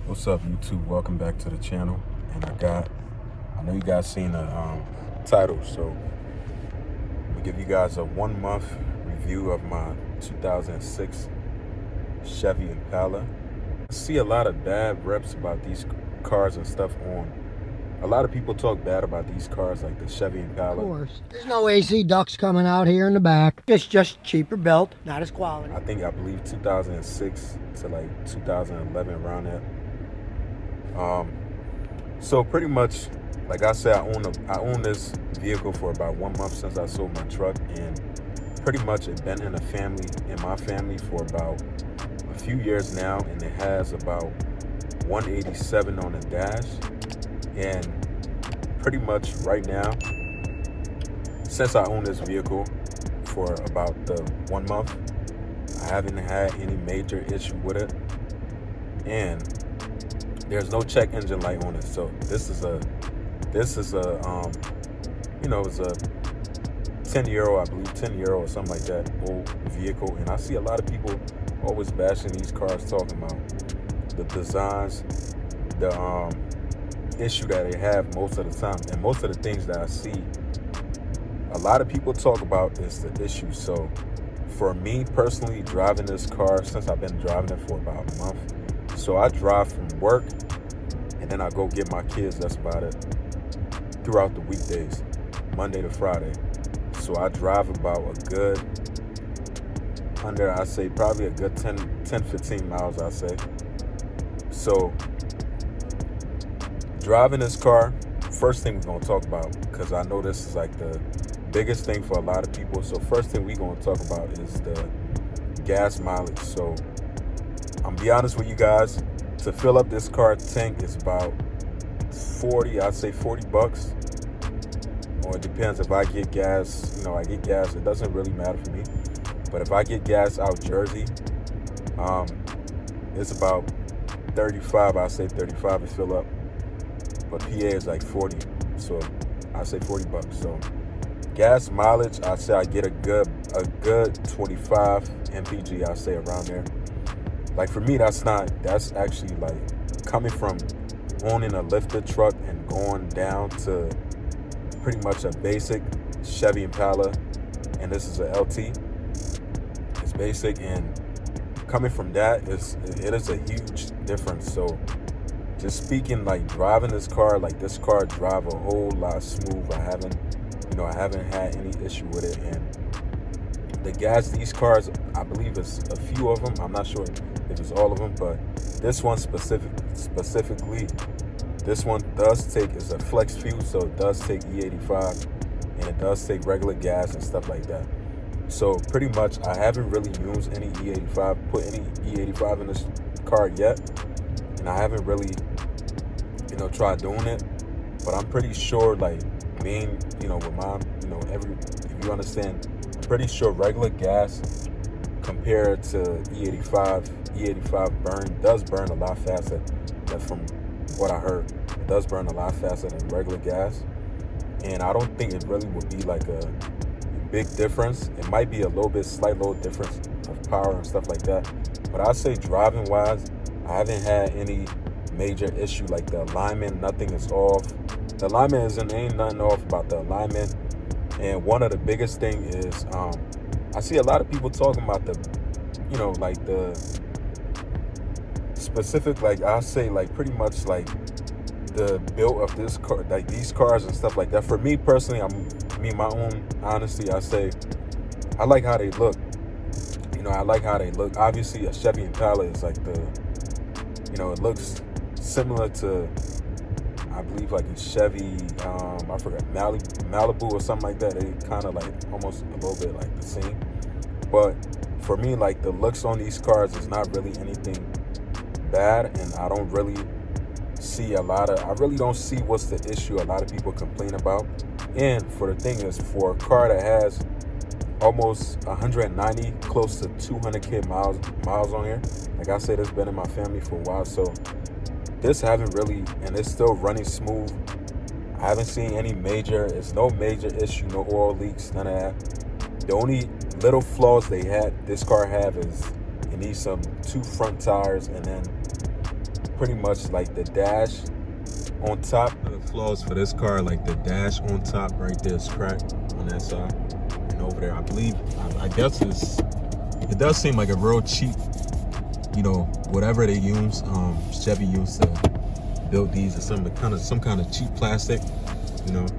What's up, YouTube? Welcome back to the channel. And I know you guys seen the title, so I'm gonna give you guys a 1 month review of my 2006 Chevy Impala. I see a lot of bad reps about these cars and stuff on. A lot of people talk bad about these cars, like the Chevy Impala. Of course. There's no AC ducts coming out here in the back. It's just cheaper built, not as quality. I believe 2006 to like 2011, around that. So pretty much, like I said, I own this vehicle for about 1 month since I sold my truck, and pretty much it's been in my family for about a few years now, and it has about 187 on the dash. And pretty much right now, since I own this vehicle for about the 1 month, I haven't had any major issue with it, and there's no check engine light on it. So this is a it's a 10-year-old, I believe 10-year-old or something like that, old vehicle. And I see a lot of people always bashing these cars, talking about the designs, the issue that they have most of the time. And most of the things that I see a lot of people talk about is the issue. So for me personally, driving this car, since I've been driving it for about a month, so I drive from work and then I go get my kids, that's about it, throughout the weekdays, Monday to Friday. So I drive about a good, I say probably a good 10-15 miles, I say. So driving this car, first thing we're going to talk about, because I know this is like the biggest thing for a lot of people. So first thing we're going to talk about is the gas mileage. So I'm be honest with you guys, to fill up this car tank is about 40, I'd say 40 bucks. Or it depends if I get gas, I get gas, it doesn't really matter for me. But if I get gas out Jersey, it's about 35, I say 35 to fill up. But PA is like 40, so I say 40 bucks. So gas mileage, I say I get a good 25 mpg, I say around there. Like for me, that's actually like coming from owning a lifted truck and going down to pretty much a basic Chevy Impala, and this is a LT. It's basic, and coming from that, it is a huge difference. So just speaking, like driving this car, like this car drive a whole lot smooth. I haven't had any issue with it. And the gas, these cars, I believe it's a few of them, I'm not sure if it's all of them, but this one specifically, this one does take, it's a flex fuel, so it does take E85, and it does take regular gas and stuff like that. So pretty much I haven't really used any E85, put any E85 in this car yet, and I haven't really tried doing it. But I'm pretty sure, like being with mom, if you understand, I'm pretty sure regular gas compared to E85 does burn a lot faster. That from what I heard, it does burn a lot faster than regular gas. And I don't think it really would be like a big difference. It might be a slight little difference of power and stuff like that. But I'd say driving wise, I haven't had any major issue. Like the alignment, nothing is off. The alignment ain't nothing off about the alignment. And one of the biggest thing is, I see a lot of people talking about like the specific, like I say, like pretty much like the build of this car, like these cars and stuff like that. For me personally, my own honesty, I say I like how they look. I like how they look. Obviously, a Chevy Impala is like it looks similar to, I believe, like a Chevy, I forgot, Malibu or something like that. They kind of like almost a little bit like the same. But for me, like the looks on these cars is not really anything bad, and I don't really see I really don't see what's the issue a lot of people complain about. And for the thing is, for a car that has almost 190, close to 200k miles on here, like I said, it's been in my family for a while, so this haven't really, and it's still running smooth. I haven't seen any it's no major issue, no oil leaks, none of that. The only little flaws this car have is it needs two front tires, and then pretty much like the dash on top. The flaws for this car, like the dash on top right there is cracked on that side. And over there, I believe, I guess it does seem like a real cheap, whatever they use, Chevy used to build these, or some kind of cheap plastic, And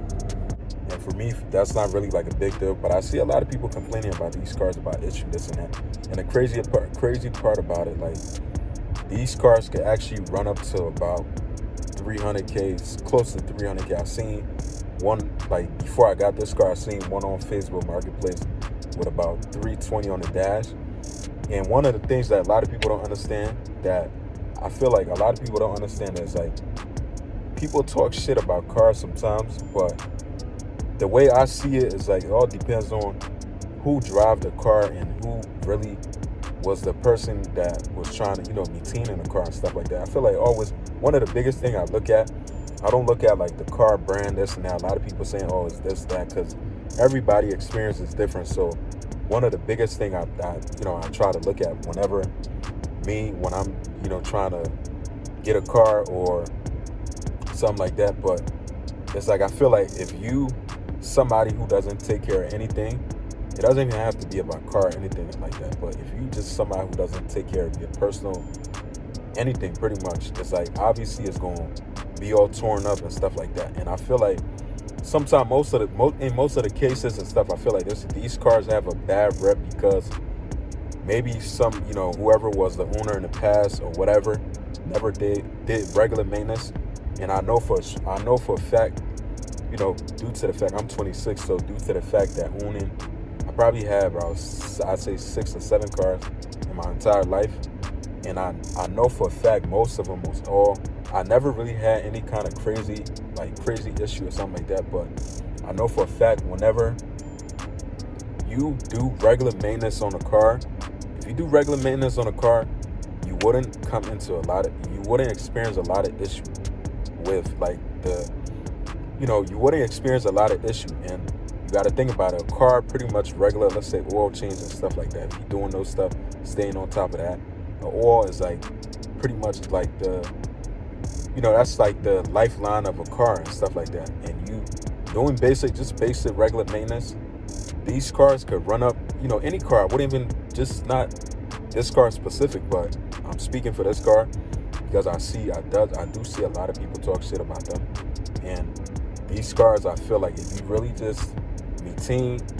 for me, that's not really like a big deal, but I see a lot of people complaining about these cars, about issue, this and that. And the crazy part about it, like, these cars could actually run up to about 300K, close to 300K. I seen one, like, before I got this car, I seen one on Facebook Marketplace with about 320 on the dash. And one of the things that a lot of people don't understand, that I feel like a lot of people don't understand, is like, people talk shit about cars sometimes, but the way I see it is like, it all depends on who drive the car and who really was the person that was trying to, maintaining the car and stuff like that. I feel like always, one of the biggest thing I look at, I don't look at like the car brand, this and that. A lot of people saying, oh, it's this, that, because everybody experience is different. So one of the biggest thing I try to look at when I'm, trying to get a car or something like that. But it's like, I feel like if you, somebody who doesn't take care of anything, it doesn't even have to be about car or anything like that. But if you just somebody who doesn't take care of your personal anything, pretty much, it's like, obviously it's going to be all torn up and stuff like that. And I feel like sometimes in most of the cases and stuff, I feel like these cars have a bad rep because maybe some, whoever was the owner in the past or whatever never did regular maintenance. And I know for a fact, due to the fact I'm 26, so due to the fact that owning, I probably have about, I'd say 6 or 7 cars in my entire life. And I know for a fact most of them was all, I never really had any kind of crazy issue or something like that. But I know for a fact whenever you do regular maintenance on a car, if you do regular maintenance on a car, you wouldn't experience a lot of issue with like you wouldn't experience a lot of issue. And you got to think about it. A car, pretty much regular, let's say oil change and stuff like that. If you're doing those stuff, staying on top of that, the oil is like pretty much like that's like the lifeline of a car and stuff like that. And you doing basic regular maintenance, these cars could run up, any car. I wouldn't even, just not this car specific, but I'm speaking for this car because I do see a lot of people talk shit about them. And these cars, I feel like if you really just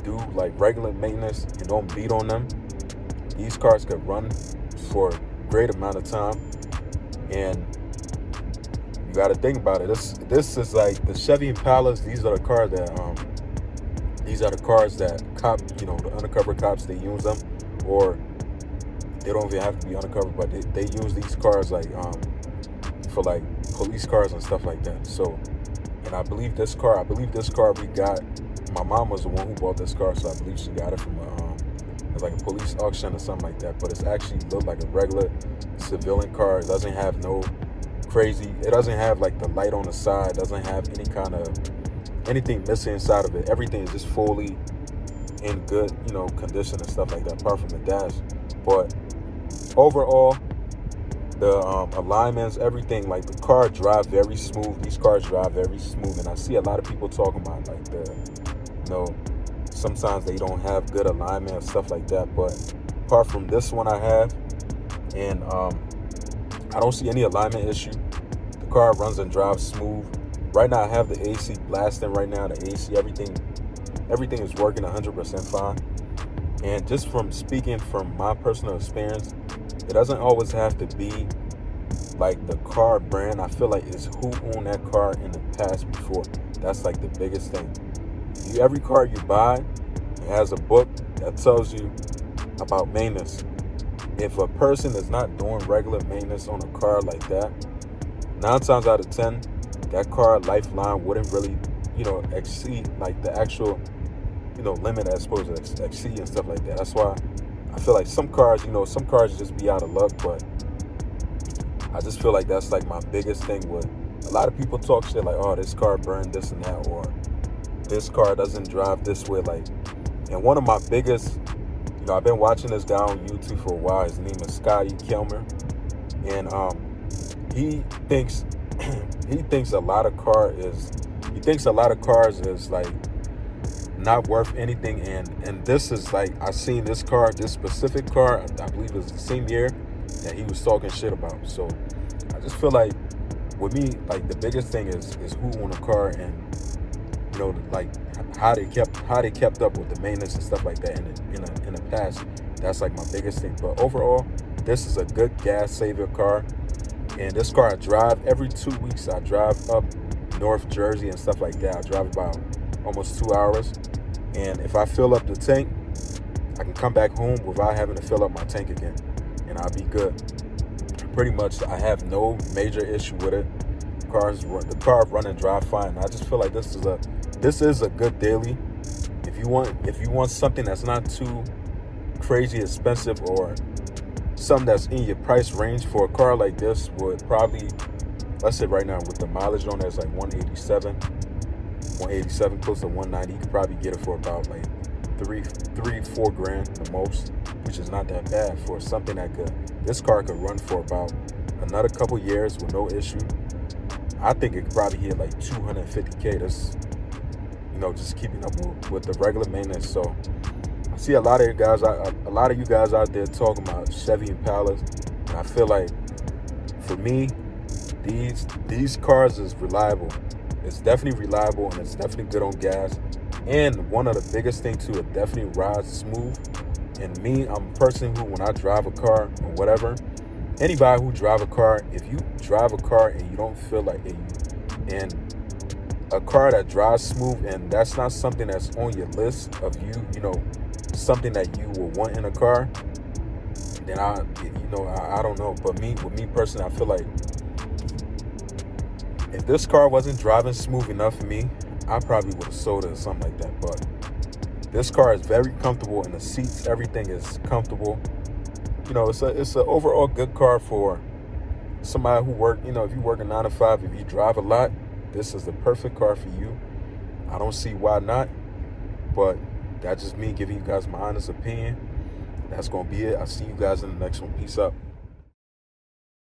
do like regular maintenance and don't beat on them, these cars could run for a great amount of time. And you got to think about it. This is like the Chevy Impalas. These are the cars that the undercover cops, they use them, or they don't even have to be undercover, but they use these cars like for like police cars and stuff like that. So, and I believe this car we got, my mom was the one who bought this car, so I believe she got it from it's like a police auction or something like that. But it's actually looked like a regular civilian car. It doesn't have it doesn't have like the light on the side, doesn't have any kind of anything missing inside of it. Everything is just fully in good, condition and stuff like that, apart from the dash. But overall, the alignments, everything, like the car drive very smooth. These cars drive very smooth, and I see a lot of people talking about like sometimes they don't have good alignment and stuff like that. But apart from this one I have, and I don't see any alignment issue. The car runs and drives smooth. Right now I have the AC blasting right now. The AC, everything is working 100% fine. And just from speaking from my personal experience, it doesn't always have to be like the car brand. I feel like it's who owned that car in the past before. That's like the biggest thing. Every car you buy has a book that tells you about maintenance. If a person is not doing regular maintenance on a car like that, 9 times out of 10, that car lifeline wouldn't really, exceed like the actual, limit that's supposed to exceed and stuff like that. That's why I feel like some cars just be out of luck. But I just feel like that's like my biggest thing with a lot of people talk shit like, oh, this car burned this and that, or this car doesn't drive this way. Like, and one of my biggest, I've been watching this guy on YouTube for a while. His name is Scotty Kilmer. And he thinks he thinks a lot of cars is like not worth anything, and this is like, I seen this specific car, I believe it was the same year that he was talking shit about. So I just feel like, with me, like, the biggest thing is who owned a car, and like how they kept up with the maintenance and stuff like that in the past. That's like my biggest thing. But overall, this is a good gas saver car. And this car I drive every 2 weeks. I drive up North Jersey and stuff like that. I drive about almost 2 hours. And if I fill up the tank, I can come back home without having to fill up my tank again, and I'll be good. Pretty much, I have no major issue with it. The car run and drive fine. I just feel like this is a good daily. If you want something that's not too crazy expensive, or something that's in your price range for a car like this, would probably, let's say right now with the mileage on it, it's like 187, close to 190. You could probably get it for about like 4 grand the most, which is not that bad for something this car could run for about another couple years with no issue. I think it could probably hit like 250K. That's, just keeping up with the regular maintenance. So I see a lot of you guys out there talking about Chevy Impalas, and I feel like, for me, these cars is reliable. It's definitely reliable, and it's definitely good on gas. And one of the biggest things too, it definitely rides smooth. And me, I'm a person who, when I drive a car or whatever, anybody who drive a car, if you drive a car and you don't feel like it, and a car that drives smooth, and that's not something that's on your list of something that you will want in a car, then I don't know. But with me personally, I feel like if this car wasn't driving smooth enough for me, I probably would have sold it or something like that. But this car is very comfortable, and the seats, everything is comfortable. It's an overall good car for somebody who if you work a 9 to 5, if you drive a lot, this is the perfect car for you. I don't see why not, but that's just me giving you guys my honest opinion. That's going to be it. I'll see you guys in the next one. Peace out.